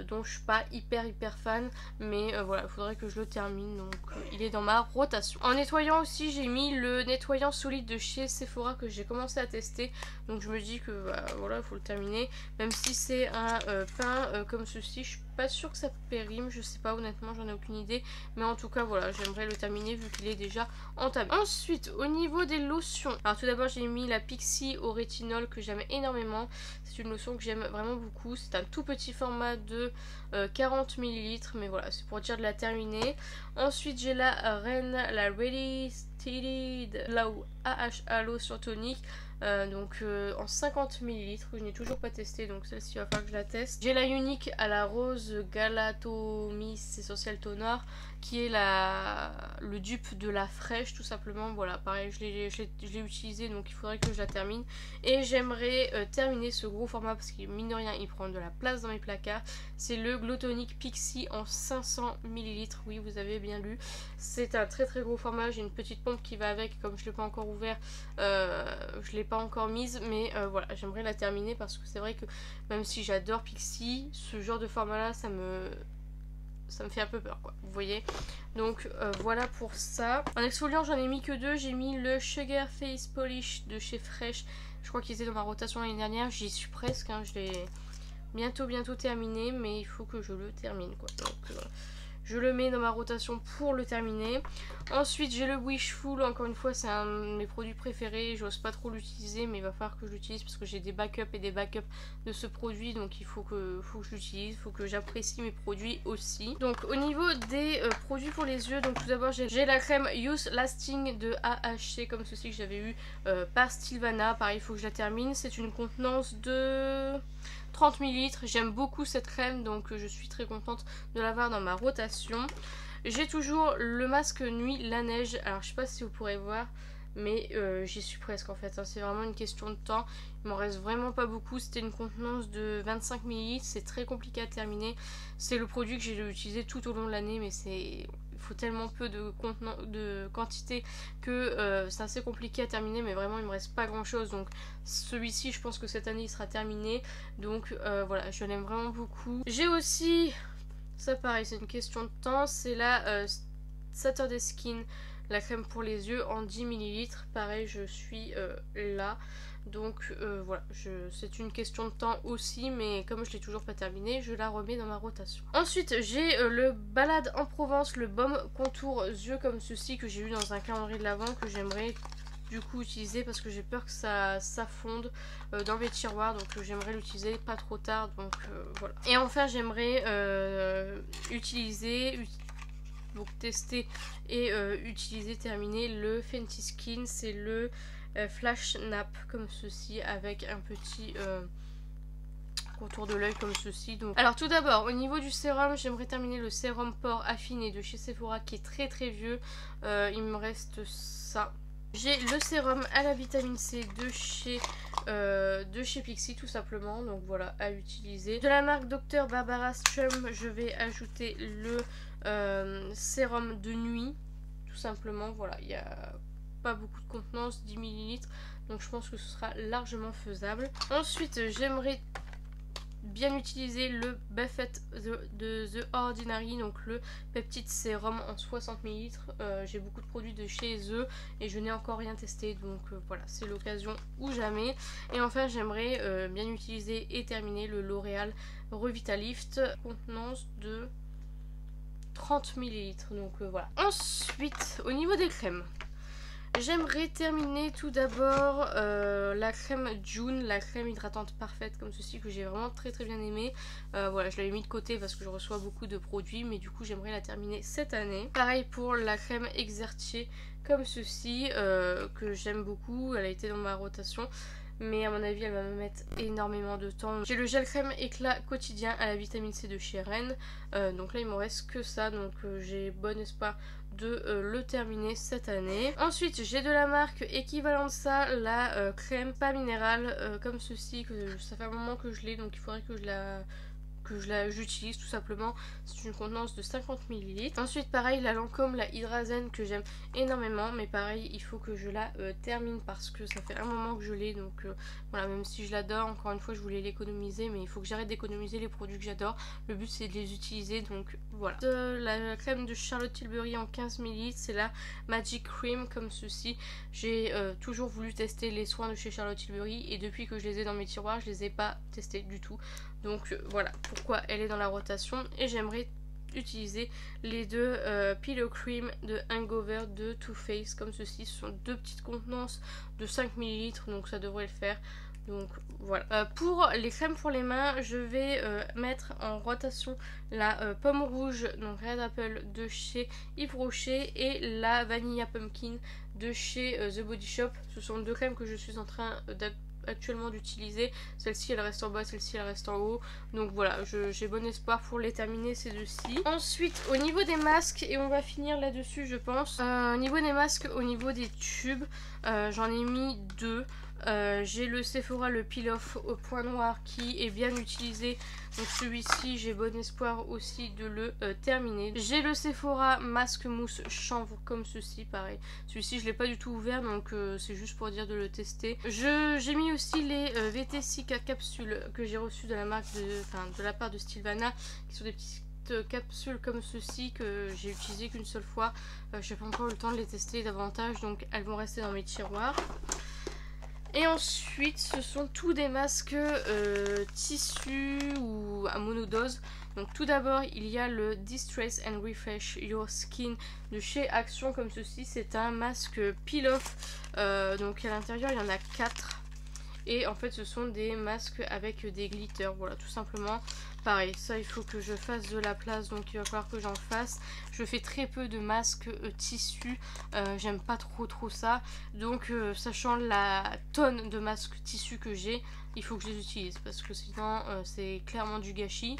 dont je suis pas hyper fan, mais voilà, il faudrait que je le termine. Donc il est dans ma rotation. En nettoyant aussi, j'ai mis le nettoyant solide de chez Sephora que j'ai commencé à tester. Donc je me dis que bah, voilà, il faut le terminer. Même si c'est un pain comme ceci, je suis pas sûre que ça périme, je sais pas, honnêtement, j'en ai aucune idée. Mais en tout cas, voilà, j'aimerais le terminer vu qu'il est déjà entamé. Ensuite, au niveau des lotions, alors tout d'abord, j'ai mis la Pixi au rétinol que j'aime énormément. C'est une lotion que j'aime vraiment beaucoup. C'est un tout petit format de 40 ml, mais voilà, c'est pour dire de la terminer. Ensuite, j'ai la Reine, la Ready Steady Glow AHA lotion tonique. En 50 ml que je n'ai toujours pas testé, donc celle-ci va falloir que je la teste. J'ai la Unique à la rose Galatomis Essential Toner qui est le dupe de la fraîche tout simplement. Voilà, pareil, je l'ai utilisé, donc il faudrait que je la termine. Et j'aimerais terminer ce gros format parce qu'il mine de rien il prend de la place dans mes placards. C'est le Glow Tonic Pixi en 500 ml. Oui, vous avez bien lu, c'est un très gros format. J'ai une petite pompe qui va avec, comme je ne l'ai pas encore ouvert, je l'ai pas encore mise, mais voilà, j'aimerais la terminer parce que c'est vrai que même si j'adore Pixi, ce genre de format là ça me fait un peu peur, quoi, vous voyez. Donc voilà pour ça. En exfoliant j'en ai mis que deux. J'ai mis le Sugar Face Polish de chez Fresh. Je crois qu'il était dans ma rotation l'année dernière. J'y suis presque, hein. Je l'ai bientôt terminé, mais il faut que je le termine, quoi. Donc je le mets dans ma rotation pour le terminer. Ensuite j'ai le Wishful, encore une fois c'est un de mes produits préférés. J'ose pas trop l'utiliser, mais il va falloir que je l'utilise parce que j'ai des backups et des backups de ce produit. Donc il faut que je l'utilise, il faut que j'apprécie mes produits aussi. Donc au niveau des produits pour les yeux, donc tout d'abord j'ai la crème Youth Lasting de AHC comme ceci que j'avais eu par Stilvana. Pareil, il faut que je la termine. C'est une contenance de 30 ml. J'aime beaucoup cette crème, donc je suis très contente de l'avoir dans ma rotation. J'ai toujours le masque nuit La Neige. Alors je sais pas si vous pourrez voir, mais j'y suis presque en fait, hein. C'est vraiment une question de temps. Il m'en reste vraiment pas beaucoup. C'était une contenance de 25 ml. C'est très compliqué à terminer. C'est le produit que j'ai utilisé tout au long de l'année, mais il faut tellement peu de quantité que c'est assez compliqué à terminer, mais vraiment il me reste pas grand chose. Donc celui-ci je pense que cette année il sera terminé. Donc voilà, je l'aime vraiment beaucoup. J'ai aussi, ça pareil c'est une question de temps, c'est la Saturday Skin, la crème pour les yeux en 10 ml. Pareil, je suis là. Donc voilà, c'est une question de temps aussi, mais comme je l'ai toujours pas terminé, je la remets dans ma rotation. Ensuite j'ai le Balade en Provence, le baume contour yeux comme ceci que j'ai eu dans un calendrier de l'Avent que j'aimerais du coup utiliser parce que j'ai peur que ça fonde dans mes tiroirs. Donc j'aimerais l'utiliser pas trop tard, donc voilà. Et enfin j'aimerais tester et utiliser, terminer le Fenty Skin. C'est le Flash Nap comme ceci avec un petit contour de l'œil comme ceci. Donc alors tout d'abord au niveau du sérum, j'aimerais terminer le sérum pore affiné de chez Sephora qui est très vieux. Il me reste ça. J'ai le sérum à la vitamine C de chez Pixi tout simplement, donc voilà, à utiliser. De la marque Dr Barbara Sturm, je vais ajouter le sérum de nuit tout simplement. Voilà, il n'y a pas beaucoup de contenance, 10 ml, donc je pense que ce sera largement faisable. Ensuite j'aimerais bien utiliser le Buffet de The Ordinary, donc le peptide sérum en 60 ml. J'ai beaucoup de produits de chez eux et je n'ai encore rien testé, donc voilà, c'est l'occasion ou jamais. Et enfin j'aimerais bien utiliser et terminer le L'Oréal Revitalift, contenance de 30 ml, donc voilà. Ensuite au niveau des crèmes, j'aimerais terminer tout d'abord la crème June, la crème hydratante parfaite comme ceci que j'ai vraiment très bien aimé. Voilà, je l'avais mis de côté parce que je reçois beaucoup de produits, mais du coup j'aimerais la terminer cette année. Pareil pour la crème Exertier comme ceci que j'aime beaucoup, elle a été dans ma rotation. mais à mon avis elle va me mettre énormément de temps. J'ai le gel crème éclat quotidien à la vitamine C de chez Rennes, donc là il m'en reste que ça, donc j'ai bon espoir de le terminer cette année. Ensuite j'ai de la marque équivalent de ça, la crème pas minérale comme ceci, que ça fait un moment que je l'ai, donc il faudrait que j'utilise tout simplement. C'est une contenance de 50 ml. Ensuite pareil la Lancôme, la Hydrazen que j'aime énormément, mais pareil il faut que je la termine parce que ça fait un moment que je l'ai, donc voilà, même si je l'adore, encore une fois je voulais l'économiser, mais il faut que j'arrête d'économiser les produits que j'adore. Le but c'est de les utiliser, donc voilà. La crème de Charlotte Tilbury en 15 ml, c'est la Magic Cream comme ceci. J'ai toujours voulu tester les soins de chez Charlotte Tilbury et depuis que je les ai dans mes tiroirs je les ai pas testés du tout. Donc voilà pourquoi elle est dans la rotation, et j'aimerais utiliser les deux Pillow Cream de Hangover de Too Faced comme ceci. Ce sont deux petites contenances de 5 ml, donc ça devrait le faire. Donc voilà. Pour les crèmes pour les mains, je vais mettre en rotation la pomme rouge, donc Red Apple de chez Yves Rocher, et la Vanilla Pumpkin de chez The Body Shop. Ce sont deux crèmes que je suis en train actuellement d'utiliser. Celle-ci elle reste en bas, celle-ci elle reste en haut, donc voilà, j'ai bon espoir pour les terminer ces deux-ci. Ensuite au niveau des masques, et on va finir là-dessus je pense, au niveau des masques, au niveau des tubes, j'en ai mis deux. J'ai le Sephora, le Peel Off au point noir qui est bien utilisé, donc celui-ci j'ai bon espoir aussi de le terminer. J'ai le Sephora masque mousse chanvre comme ceci, pareil, celui-ci je l'ai pas du tout ouvert, donc c'est juste pour dire de le tester. J'ai mis aussi les VT Sika capsules que j'ai reçues de la marque de la part de Stilvana, qui sont des petites capsules comme ceci que j'ai utilisé qu'une seule fois. J'ai pas encore eu le temps de les tester davantage, donc elles vont rester dans mes tiroirs. Et ensuite ce sont tous des masques tissus ou à monodose. Donc tout d'abord il y a le Distress and Refresh Your Skin de chez Action comme ceci. C'est un masque peel off, donc à l'intérieur il y en a 4. Et en fait ce sont des masques avec des glitters, voilà tout simplement. Pareil, ça il faut que je fasse de la place, donc il va falloir que j'en fasse. Je fais très peu de masques tissus, j'aime pas trop ça. Donc sachant la tonne de masques tissus que j'ai, il faut que je les utilise parce que sinon c'est clairement du gâchis.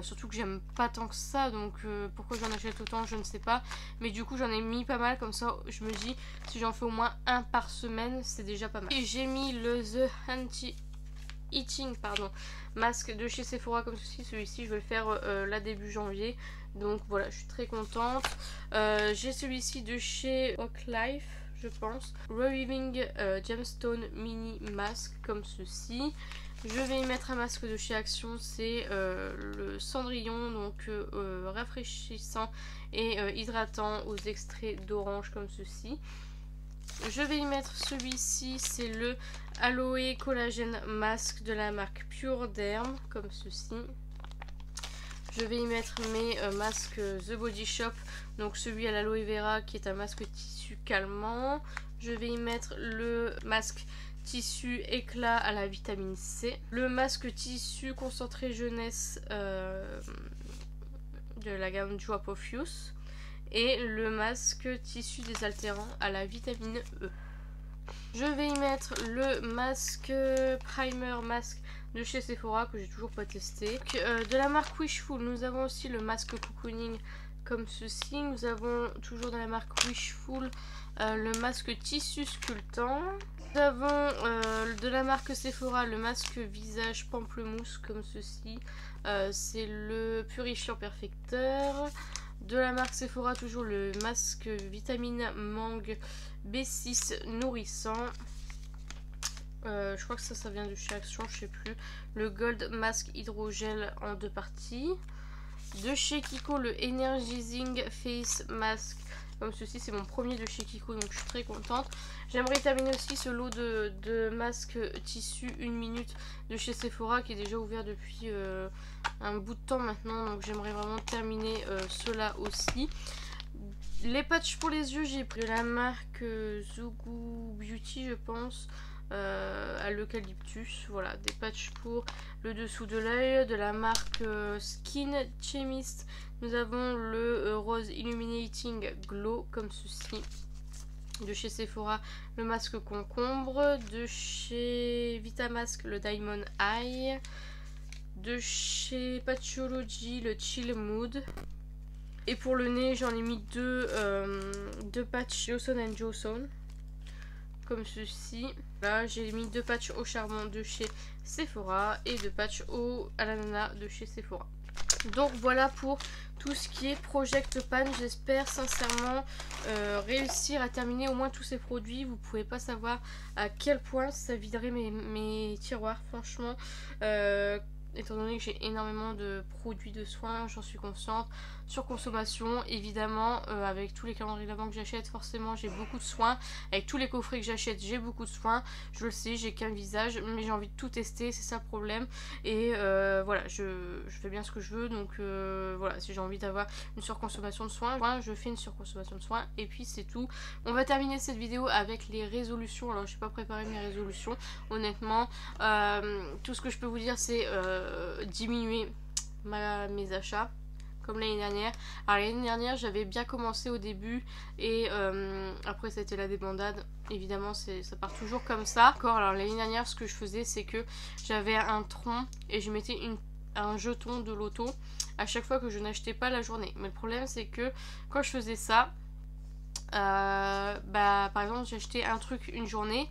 Surtout que j'aime pas tant que ça, donc pourquoi j'en achète autant je ne sais pas. Mais du coup j'en ai mis pas mal, comme ça je me dis si j'en fais au moins un par semaine c'est déjà pas mal. Et j'ai mis le The Anti-Itching masque de chez Sephora comme ceci. Celui-ci je vais le faire là début janvier, donc voilà je suis très contente. J'ai celui-ci de chez Oak Life je pense, Reviving Gemstone Mini Mask comme ceci. Je vais y mettre un masque de chez Action, c'est le Cendrillon, donc rafraîchissant et hydratant aux extraits d'orange comme ceci. Je vais y mettre celui-ci, c'est le Aloe Collagène Mask de la marque Pure Derm, comme ceci. Je vais y mettre mes masques The Body Shop, donc celui à l'aloe vera qui est un masque tissu calmant. Je vais y mettre le masque tissu éclat à la vitamine C. Le masque tissu concentré jeunesse de la gamme Drop of Youth. Et le masque tissu désaltérant à la vitamine E. Je vais y mettre le masque primer masque de chez Sephora que j'ai toujours pas testé. De la marque Wishful, nous avons aussi le masque cocooning comme ceci. Nous avons toujours de la marque Wishful le masque tissu sculptant. Nous avons de la marque Sephora le masque visage pamplemousse comme ceci. C'est le purifiant perfecteur. De la marque Sephora toujours le masque vitamine mangue B6 nourrissant. Je crois que ça vient de chez Action, je sais plus. Le Gold Mask Hydrogel en 2 parties. De chez Kiko le Energizing Face Mask comme ceci, c'est mon premier de chez Kiko, donc je suis très contente. J'aimerais terminer aussi ce lot de masques tissu 1 minute de chez Sephora qui est déjà ouvert depuis un bout de temps maintenant, donc j'aimerais vraiment terminer cela aussi. Les patchs pour les yeux, j'ai pris de la marque Zugu Beauty je pense, à l'eucalyptus. Voilà, des patchs pour le dessous de l'œil de la marque Skin Chemist. Nous avons le Rose Illuminating Glow comme ceci. De chez Sephora, le masque concombre. De chez Vitamask, le Diamond Eye. De chez Patchology, le Chill Mood. Et pour le nez, j'en ai mis deux patchs Johnson & Johnson. Comme ceci. Là, j'ai mis 2 patchs au charbon de chez Sephora et 2 patchs à l'ananas de chez Sephora. Donc voilà pour tout ce qui est Project Pan. J'espère sincèrement réussir à terminer au moins tous ces produits. Vous pouvez pas savoir à quel point ça viderait mes tiroirs, franchement. Étant donné que j'ai énormément de produits de soins, j'en suis consciente. Surconsommation, évidemment, avec tous les calendriers d'avant que j'achète, forcément j'ai beaucoup de soins. Avec tous les coffrets que j'achète, j'ai beaucoup de soins. Je le sais, j'ai qu'un visage, mais j'ai envie de tout tester, c'est ça le problème. Et voilà, je fais bien ce que je veux, donc voilà, si j'ai envie d'avoir une surconsommation de soins, je fais une surconsommation de soins, et puis c'est tout. On va terminer cette vidéo avec les résolutions. Alors, je n'ai pas préparé mes résolutions, honnêtement. Tout ce que je peux vous dire, c'est diminuer mes achats comme l'année dernière. Alors l'année dernière j'avais bien commencé au début et après ça a été la débandade. Évidemment ça part toujours comme ça. Encore, alors l'année dernière ce que je faisais c'est que j'avais un tronc et je mettais un jeton de loto à chaque fois que je n'achetais pas la journée. Mais le problème c'est que quand je faisais ça, par exemple j'achetais un truc une journée,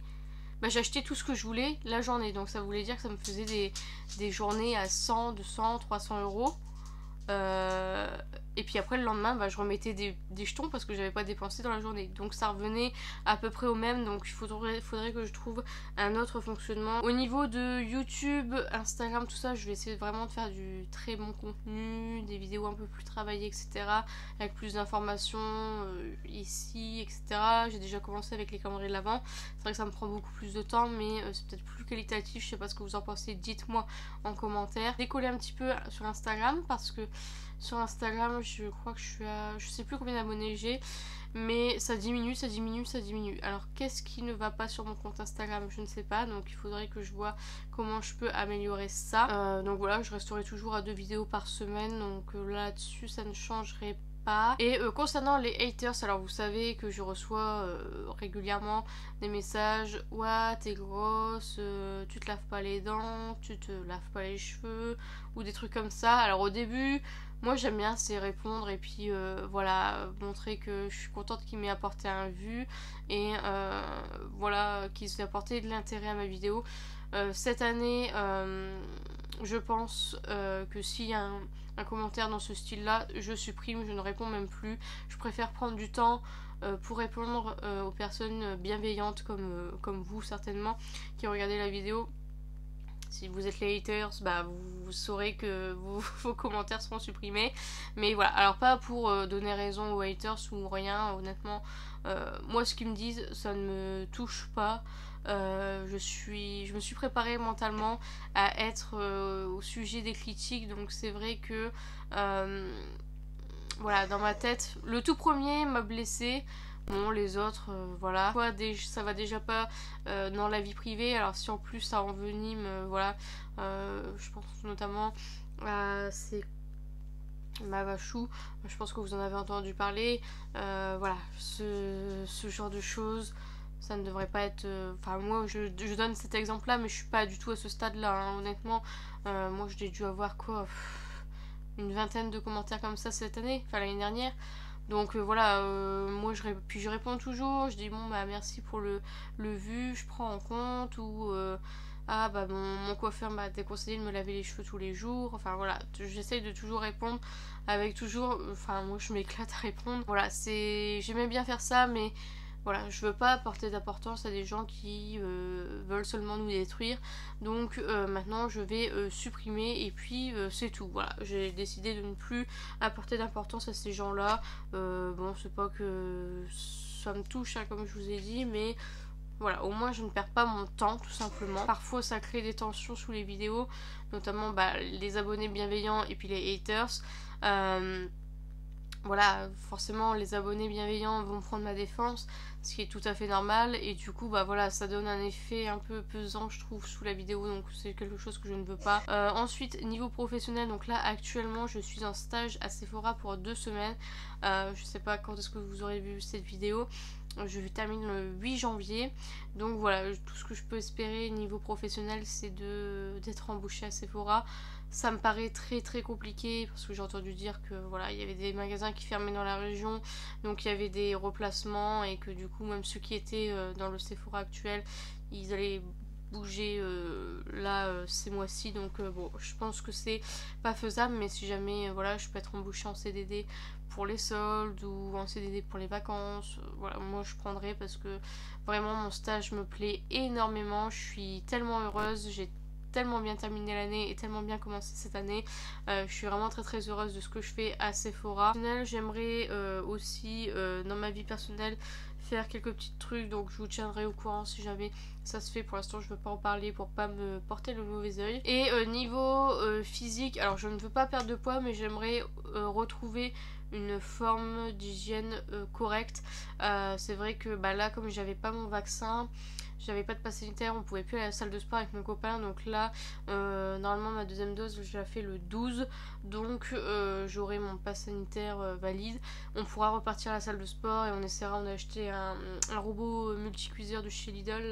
j'achetais tout ce que je voulais la journée. Donc ça voulait dire que ça me faisait des journées à 100, 200, 300 euros. Et puis après le lendemain je remettais des jetons parce que j'avais pas dépensé dans la journée, donc ça revenait à peu près au même. Donc il faudrait que je trouve un autre fonctionnement. Au niveau de YouTube, Instagram, tout ça, je vais essayer vraiment de faire du très bon contenu, des vidéos un peu plus travaillées, etc., avec plus d'informations ici, etc. J'ai déjà commencé avec les calendriers de l'Avent. C'est vrai que ça me prend beaucoup plus de temps, mais c'est peut-être plus qualitatif. Je sais pas ce que vous en pensez, dites-moi en commentaire. Décoller un petit peu sur Instagram parce que sur Instagram je crois que je suis à, je sais plus combien d'abonnés j'ai, mais ça diminue, ça diminue, ça diminue. Alors qu'est-ce qui ne va pas sur mon compte Instagram, je ne sais pas, donc il faudrait que je vois comment je peux améliorer ça. Donc voilà, je resterai toujours à 2 vidéos par semaine, donc là-dessus ça ne changerait pas. Et concernant les haters, alors vous savez que je reçois régulièrement des messages: ouah t'es grosse, tu te laves pas les dents, tu te laves pas les cheveux, ou des trucs comme ça. Alors au début moi j'aime bien c'est répondre et puis voilà, montrer que je suis contente qu'il m'ait apporté un vu et voilà, qu'il ait apporté de l'intérêt à ma vidéo. Cette année je pense que s'il y a un commentaire dans ce style là, je supprime, je ne réponds même plus. Je préfère prendre du temps pour répondre aux personnes bienveillantes comme vous certainement qui regardez la vidéo. Si vous êtes les haters, vous saurez que vos commentaires seront supprimés. Mais voilà, alors pas pour donner raison aux haters ou rien, honnêtement. Moi ce qu'ils me disent, ça ne me touche pas. Je me suis préparée mentalement à être au sujet des critiques. Donc c'est vrai que voilà, dans ma tête, le tout premier m'a blessée. Bon, les autres, voilà. Ça va déjà pas dans la vie privée. Alors si en plus ça envenime, voilà. Je pense notamment à Mavachou. Je pense que vous en avez entendu parler. Voilà, ce genre de choses, ça ne devrait pas être... Enfin, moi, je donne cet exemple-là, mais je suis pas du tout à ce stade-là, hein, honnêtement. Moi, j'ai dû avoir quoi, une vingtaine de commentaires comme ça cette année, enfin l'année dernière. Donc voilà, moi je réponds toujours, je dis bon merci pour le vu, je prends en compte, ou mon coiffeur m'a déconseillé de me laver les cheveux tous les jours. Enfin voilà, j'essaye de toujours répondre avec toujours, enfin moi je m'éclate à répondre. Voilà, j'aimais bien faire ça, mais voilà, je veux pas apporter d'importance à des gens qui veulent seulement nous détruire. Donc maintenant je vais supprimer et puis c'est tout. Voilà, j'ai décidé de ne plus apporter d'importance à ces gens-là. Bon, c'est pas que ça me touche, hein, comme je vous ai dit, mais voilà, au moins je ne perds pas mon temps tout simplement. Parfois ça crée des tensions sous les vidéos, notamment les abonnés bienveillants et puis les haters. Voilà, forcément les abonnés bienveillants vont prendre ma défense, ce qui est tout à fait normal, et du coup voilà, ça donne un effet un peu pesant je trouve sous la vidéo, donc c'est quelque chose que je ne veux pas. Ensuite niveau professionnel, donc là actuellement je suis en stage à Sephora pour 2 semaines. Je sais pas quand est-ce que vous aurez vu cette vidéo, Je termine le 8 janvier. Donc voilà, tout ce que je peux espérer niveau professionnel, c'est d'être embauchée à Sephora. Ça me paraît très très compliqué parce que j'ai entendu dire que voilà, il y avait des magasins qui fermaient dans la région, donc il y avait des replacements et que du coup même ceux qui étaient dans le Sephora actuel, ils allaient bouger ces mois-ci. Donc bon, je pense que c'est pas faisable, mais si jamais voilà, je peux être embauchée en CDD pour les soldes ou en CDD pour les vacances, voilà, moi je prendrai parce que vraiment mon stage me plaît énormément. Je suis tellement heureuse, j'ai tellement bien terminé l'année et tellement bien commencé cette année. Je suis vraiment très très heureuse de ce que je fais à Sephora. J'aimerais aussi dans ma vie personnelle faire quelques petits trucs, donc je vous tiendrai au courant si jamais ça se fait. Pour l'instant je veux pas en parler pour pas me porter le mauvais oeil. Et niveau physique, alors je ne veux pas perdre de poids, mais j'aimerais retrouver une forme d'hygiène correcte. C'est vrai que là comme j'avais pas mon vaccin, j'avais pas de pass sanitaire, on pouvait plus aller à la salle de sport avec mon copain, donc là normalement ma deuxième dose je la fais le 12, donc j'aurai mon pass sanitaire valide. On pourra repartir à la salle de sport et on essaiera, on a acheté un robot multicuiseur de chez Lidl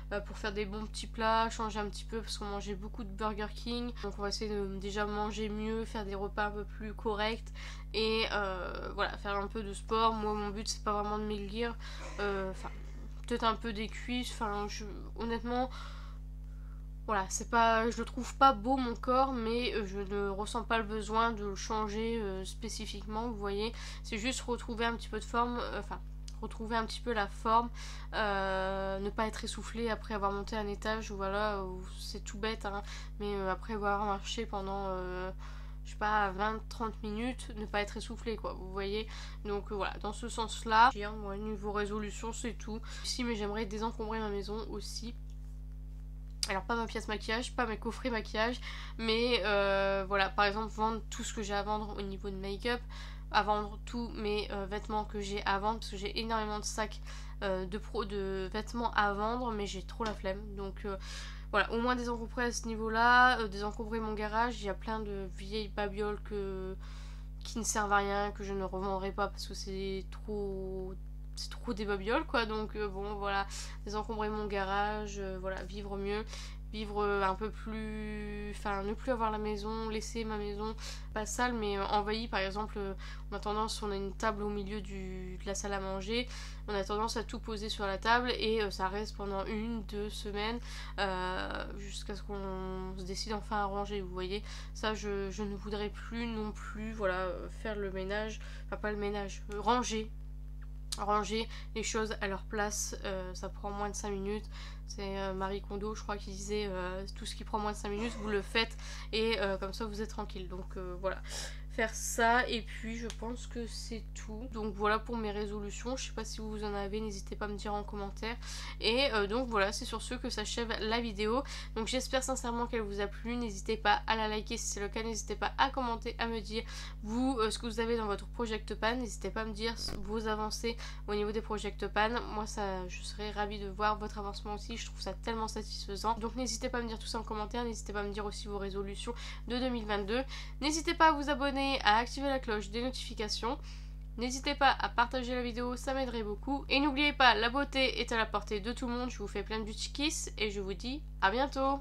là pour faire des bons petits plats, changer un petit peu parce qu'on mangeait beaucoup de Burger King, donc on va essayer de déjà manger mieux, faire des repas un peu plus corrects et voilà, faire un peu de sport. Moi mon but c'est pas vraiment de maigrir, enfin peut-être un peu des cuisses, enfin honnêtement voilà, c'est pas, je le trouve pas beau mon corps, mais je ne ressens pas le besoin de le changer spécifiquement, vous voyez, c'est juste retrouver un petit peu de forme, enfin retrouver un petit peu la forme, ne pas être essoufflé après avoir monté un étage, ou voilà, c'est tout bête hein, mais après avoir marché pendant je sais pas 20-30 minutes, ne pas être essoufflé quoi, vous voyez. Donc voilà, dans ce sens là, moi niveau résolution c'est tout. Si, mais j'aimerais désencombrer ma maison aussi. Alors pas ma pièce maquillage, pas mes coffrets maquillage, mais voilà, par exemple vendre tout ce que j'ai à vendre au niveau de make-up, à vendre tous mes vêtements que j'ai à vendre, parce que j'ai énormément de sacs de vêtements à vendre, mais j'ai trop la flemme. Donc voilà, au moins désencombrer à ce niveau-là, désencombrer mon garage. Il y a plein de vieilles babioles qui ne servent à rien, que je ne revendrai pas parce que c'est trop des babioles quoi. Donc bon voilà, désencombrer mon garage, voilà, vivre mieux, vivre un peu plus, enfin ne plus avoir la maison, laisser ma maison pas sale mais envahie. Par exemple on a tendance, on a une table au milieu de la salle à manger, on a tendance à tout poser sur la table et ça reste pendant 1-2 semaines jusqu'à ce qu'on se décide enfin à ranger, vous voyez. Ça je ne voudrais plus non plus, voilà, faire le ménage, enfin pas le ménage, ranger les choses à leur place, ça prend moins de 5 minutes. C'est Marie Kondo je crois qui disait tout ce qui prend moins de 5 minutes vous le faites et comme ça vous êtes tranquille. Donc voilà, faire ça, et puis je pense que c'est tout. Donc voilà pour mes résolutions, je sais pas si vous en avez, n'hésitez pas à me dire en commentaire. Et donc voilà, c'est sur ce que s'achève la vidéo. Donc j'espère sincèrement qu'elle vous a plu, n'hésitez pas à la liker si c'est le cas, n'hésitez pas à commenter, à me dire vous ce que vous avez dans votre Project Pan, n'hésitez pas à me dire vos avancées au niveau des Project Pan. Moi ça, je serais ravie de voir votre avancement aussi, je trouve ça tellement satisfaisant. Donc n'hésitez pas à me dire tout ça en commentaire, n'hésitez pas à me dire aussi vos résolutions de 2022. N'hésitez pas à vous abonner, à activer la cloche des notifications. N'hésitez pas à partager la vidéo, ça m'aiderait beaucoup. Et n'oubliez pas, la beauté est à la portée de tout le monde. Je vous fais plein de beauty kiss et je vous dis à bientôt.